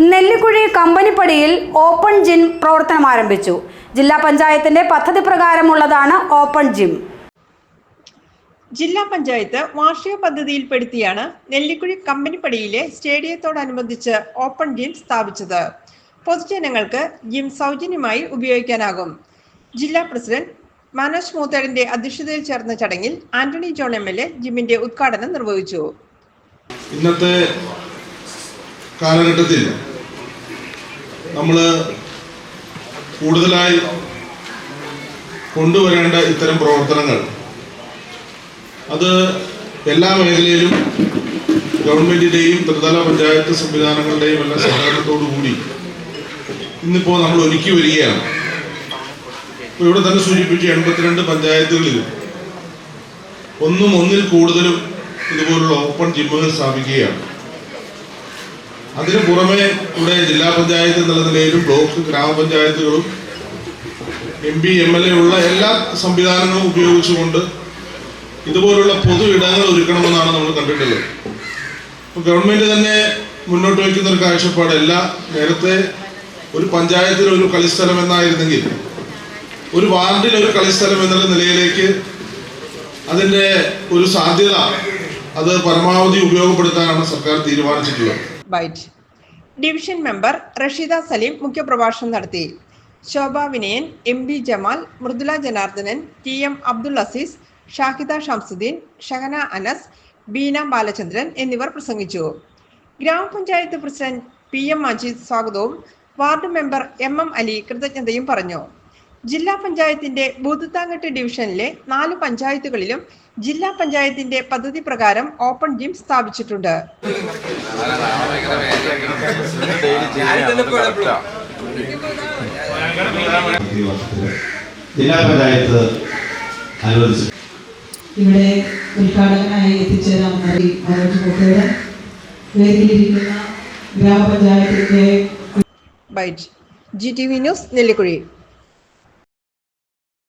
Nellikuzhi കമ്പനിപ്പടിയിൽ open gym പ്രവർത്തനം ആരംഭിച്ചു. ജില്ലാ പഞ്ചായത്തിന്റെ പദ്ധതി പ്രകാരമുള്ളതാണ് ഓപ്പൺ ജിം. ജില്ലാ പഞ്ചായത്ത് വാർഷിക പദ്ധതിയിൽപ്പെടുത്തിയാണ് നെല്ലിക്കുഴി കമ്പനിപ്പടിയിലെ സ്റ്റേഡിയത്തോടനുബന്ധിച്ച് ഓപ്പൺ ജിം സ്ഥാപിച്ചത്. പൊതുജനങ്ങൾക്ക് ജിം സൗജന്യമായി ഉപയോഗിക്കാനാകും. ജില്ലാ പ്രസിഡന്റ് മനോജ് മൂത്തേടന്റെ അധ്യക്ഷതയിൽ ചേർന്ന ചടങ്ങിൽ ആന്റണി ജോൺ MLA ജിമ്മിന്റെ ഉദ്ഘാടനം നിർവഹിച്ചു. ഇന്നത്തെ കാലഘട്ടത്തിൽ നമ്മൾ കൂടുതലായി കൊണ്ടുവരേണ്ട ഇത്തരം പ്രവർത്തനങ്ങൾ അത് എല്ലാ മേഖലയിലും ഗവൺമെന്റിന്റെയും ത്രിതല പഞ്ചായത്ത് സംവിധാനങ്ങളുടെയും എല്ലാം സഹകരണത്തോടു കൂടി ഇന്നിപ്പോൾ നമ്മൾ ഒരുക്കി വരികയാണ്. ഇവിടെ തന്നെ സൂചിപ്പിച്ച 82 പഞ്ചായത്തുകളിൽ ഒന്നിൽ കൂടുതലും ഇതുപോലുള്ള ഓപ്പൺ ജിമ്മുകൾ സ്ഥാപിക്കുകയാണ്. അതിനു പുറമെ ഇവിടെ ജില്ലാ പഞ്ചായത്ത് എന്നുള്ള നിലയിലും ബ്ലോക്ക് ഗ്രാമപഞ്ചായത്തുകളും MP MLA ഉള്ള എല്ലാ സംവിധാനങ്ങളും ഉപയോഗിച്ചുകൊണ്ട് ഇതുപോലുള്ള പൊതു ഇടങ്ങൾ ഒരുക്കണമെന്നാണ് നമ്മൾ കണ്ടിട്ടുള്ളത്. അപ്പോൾ ഗവൺമെന്റ് തന്നെ മുന്നോട്ട് വയ്ക്കുന്ന ഒരു കാഴ്ചപ്പാടല്ല. നേരത്തെ ഒരു പഞ്ചായത്തിൽ ഒരു കളിസ്ഥലം എന്നായിരുന്നെങ്കിൽ ഒരു വാർഡിൽ ഒരു കളിസ്ഥലം എന്നുള്ള നിലയിലേക്ക് അതിൻ്റെ ഒരു സാധ്യത അത് പരമാവധി ഉപയോഗപ്പെടുത്താനാണ് സർക്കാർ തീരുമാനിച്ചിട്ടുള്ളത്. ഡിവിഷൻ മെമ്പർ റഷീദ സലീം മുഖ്യപ്രഭാഷണം നടത്തി. ശോഭ വിനയൻ, MB ജമാൽ, മൃദുല ജനാർദ്ദനൻ, TM അബ്ദുൽ അസീസ്, ഷാഹിദ ഷംസുദ്ദീൻ, ഷഹന അനസ്, ബീന ബാലചന്ദ്രൻ എന്നിവർ പ്രസംഗിച്ചു. ഗ്രാമപഞ്ചായത്ത് പ്രസിഡന്റ് PM മജീദ് സ്വാഗതവും വാർഡ് മെമ്പർ MM അലി കൃതജ്ഞതയും പറഞ്ഞു. ജില്ലാ പഞ്ചായത്തിന്റെ ബൂത്തുത്താങ്കെട്ട് ഡിവിഷനിലെ 4 പഞ്ചായത്തുകളിലും ജില്ലാ പഞ്ചായത്തിന്റെ പദ്ധതി പ്രകാരം ഓപ്പൺ ജിം സ്ഥാപിച്ചിട്ടുണ്ട്. ജില്ലാ പഞ്ചായത്ത് ഇവിടെ ഉദ്ഘാടകനായി എത്തിച്ചേരാമെന്ന വേദിയിലിരിക്കുന്ന ഗ്രാമപഞ്ചായത്തിന്റെ GTV ന്യൂസ് നെല്ലിക്കുഴി.